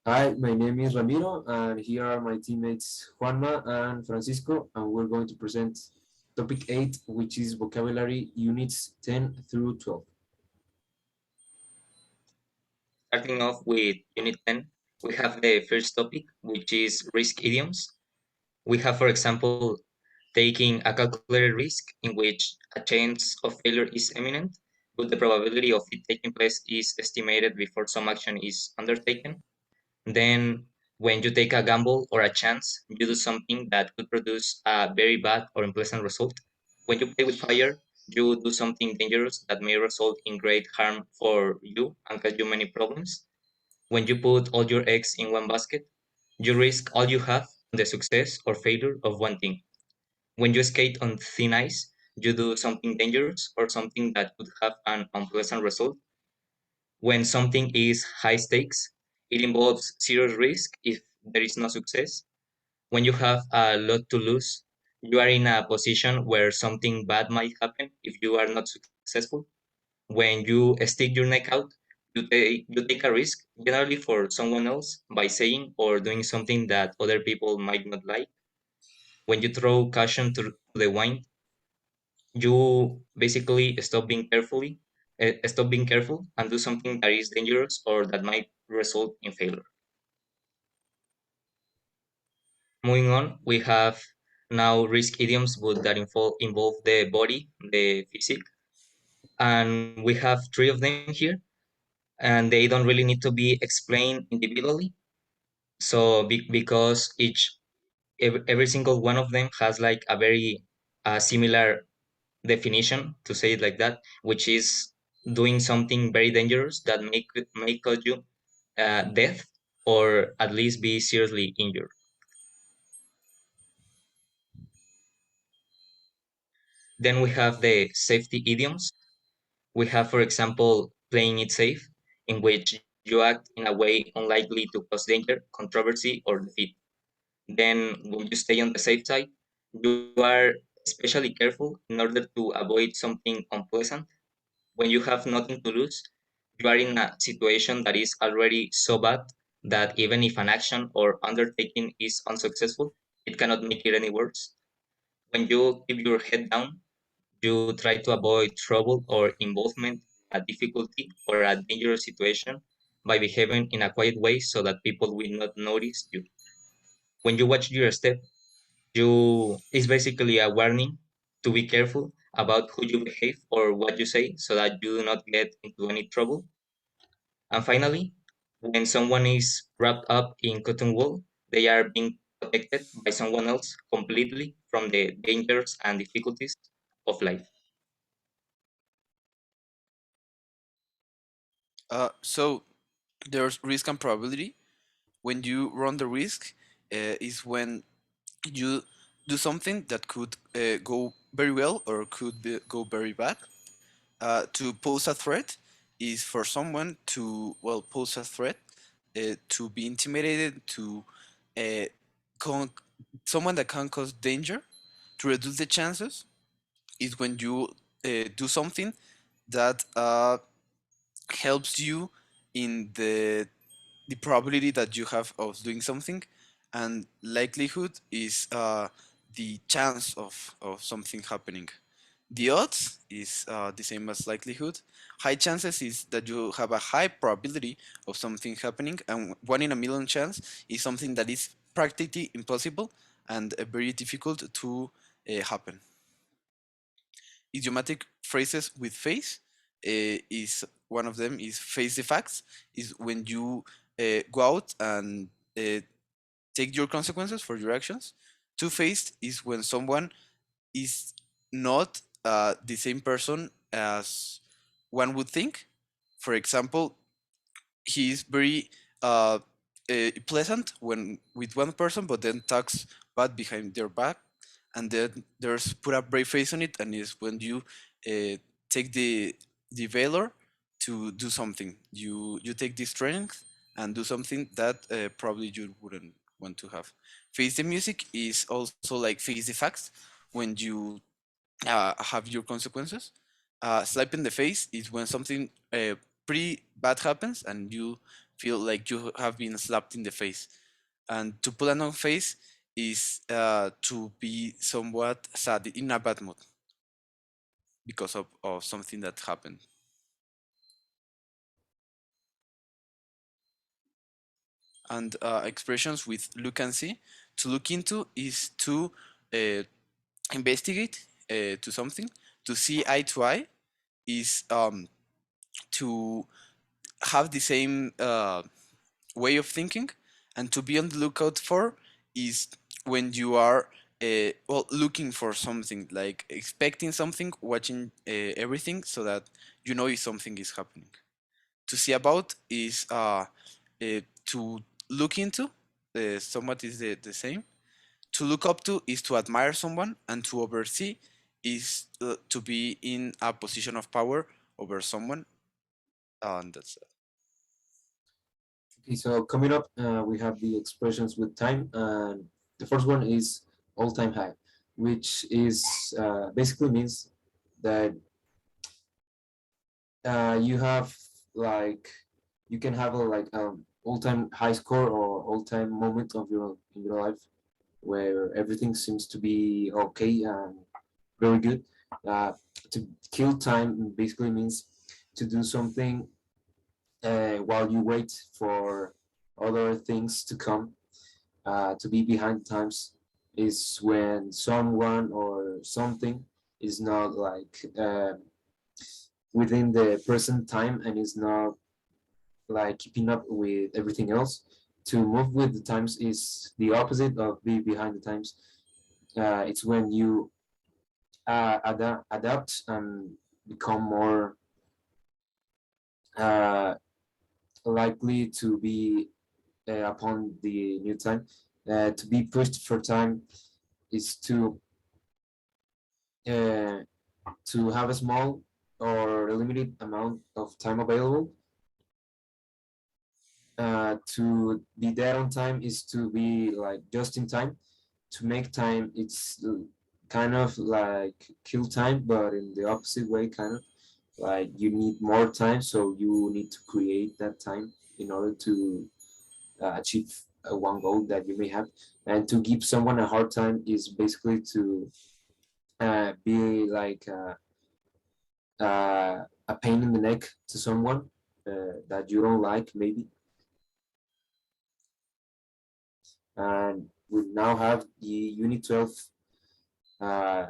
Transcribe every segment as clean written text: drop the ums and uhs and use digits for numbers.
Hi, my name is Ramiro, and here are my teammates Juanma and Francisco, and we're going to present topic 8, which is vocabulary units 10 through 12. Starting off with Unit 10, we have the first topic, which is risk idioms. We have, for example, taking a calculated risk in which a chance of failure is imminent, but the probability of it taking place is estimated before some action is undertaken. Then, when you take a gamble or a chance, you do something that could produce a very bad or unpleasant result. When you play with fire, you do something dangerous that may result in great harm for you and cause you many problems. When you put all your eggs in one basket, you risk all you have on the success or failure of one thing. When you skate on thin ice, you do something dangerous or something that could have an unpleasant result. When something is high stakes, it involves serious risk if there is no success. When you have a lot to lose, you are in a position where something bad might happen if you are not successful. When you stick your neck out, you take a risk, generally for someone else, by saying or doing something that other people might not like. When you throw caution to the wind, you basically stop being careful and do something that is dangerous or that might result in failure. Moving on, we have now risk idioms but that involve the body, the physique, and we have three of them here, and they don't really need to be explained individually. So because every single one of them has like a very similar definition, to say it like that, which is doing something very dangerous that may cause you death or at least be seriously injured. Then we have the safety idioms. We have, for example, playing it safe, in which you act in a way unlikely to cause danger, controversy, or defeat. Then, when you stay on the safe side, you are especially careful in order to avoid something unpleasant. When you have nothing to lose, you are in a situation that is already so bad that even if an action or undertaking is unsuccessful, it cannot make it any worse. When you keep your head down, you try to avoid trouble or involvement, a difficulty, or a dangerous situation by behaving in a quiet way so that people will not notice you. When you watch your step, you is basically a warning to be careful about who you behave or what you say so that you do not get into any trouble. And finally, when someone is wrapped up in cotton wool, they are being protected by someone else completely from the dangers and difficulties of life. So there's risk and probability. When you run the risk, is when you do something that could go very well or go very bad. To pose a threat is for someone to pose a threat, to be intimidated, to uh, con- someone that can cause danger. To reduce the chances is when you do something that helps you in the probability that you have of doing something, and likelihood is the chance of something happening. The odds is the same as likelihood. High chances is that you have a high probability of something happening, and one in a million chance is something that is practically impossible and very difficult to happen. Idiomatic phrases with face is one of them. Is face the facts. Is when you go out and uh, take your consequences for your actions. Two-faced is when someone is not the same person as one would think. For example, he is very pleasant when with one person, but then talks bad behind their back, and then there's put a brave face on it, and is when you take the valor to do something. You take the strength and do something that probably you wouldn't want to have. Face the music is also like face the facts when you have your consequences. Slap in the face is when something pretty bad happens and you feel like you have been slapped in the face. And to put a on face is to be somewhat sad in a bad mood because of something that happened. And expressions with look and see. To look into is to investigate to something. To see eye to eye is to have the same way of thinking. And to be on the lookout for is when you are well, looking for something, like expecting something, watching everything so that you know if something is happening. To see about is to look into, somewhat is the same. To look up to is to admire someone, and to oversee is to be in a position of power over someone, and that's it. Okay, so coming up, we have the expressions with time, and the first one is all-time high, which is basically means that you have like you can have a like all-time high score or all-time moment of your in your life where everything seems to be okay and very good. Uh, to kill time basically means to do something while you wait for other things to come. To be behind times is when someone or something is not like within the present time and is not like keeping up with everything else. To move with the times is the opposite of be behind the times. It's when you adapt and become more uh, likely to be upon the new time. To be pushed for time is uh, to have a small or a limited amount of time available. To be there on time is to be like just in time. To make time, it's kind of like kill time, but in the opposite way, kind of like you need more time, so you need to create that time in order to achieve one goal that you may have. And to give someone a hard time is basically to be like a pain in the neck to someone that you don't like, maybe. And we now have the Unit 12 uh,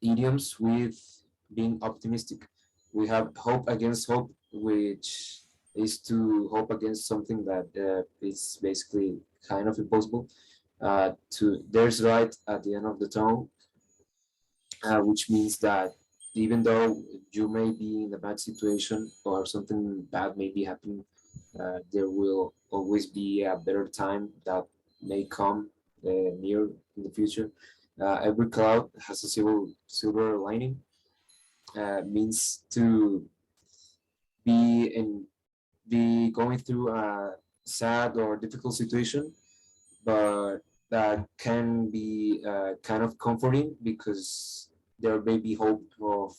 idioms with being optimistic. We have hope against hope, which is to hope against something that is basically kind of impossible. To there's light at the end of the tunnel, which means that even though you may be in a bad situation or something bad may be happening, there will always be a better time that may come near in the future. Every cloud has a silver lining. Means to be in be going through a sad or difficult situation, but that can be kind of comforting because there may be hope of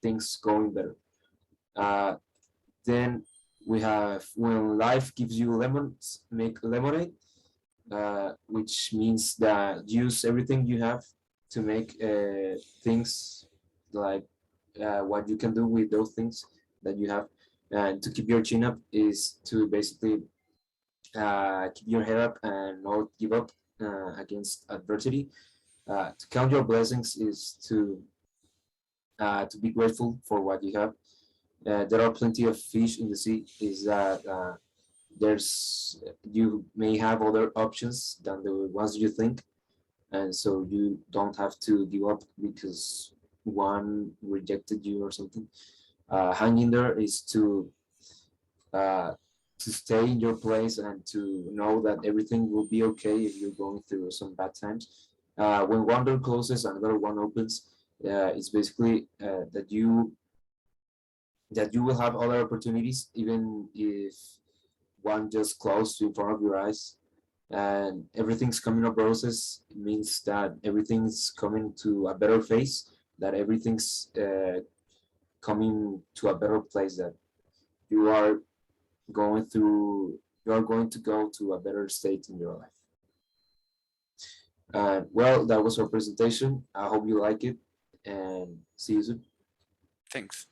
things going better. Uh, then we have when life gives you lemons, make lemonade, which means that use everything you have to make things like what you can do with those things that you have. And to keep your chin up is to basically keep your head up and not give up against adversity. To count your blessings is to be grateful for what you have. There are plenty of fish in the sea. Is that there's you may have other options than the ones you think, and so you don't have to give up because one rejected you or something. Hanging there is uh, to stay in your place and to know that everything will be okay if you're going through some bad times. When one door closes, another one opens. It's basically that you will have other opportunities, even if one just closed in front of your eyes. And everything's coming up roses. It means that everything's coming to a better phase. That everything's coming to a better place. That you are going through, you are going to go to a better state in your life. Well, that was our presentation. I hope you like it, and see you soon. Thanks.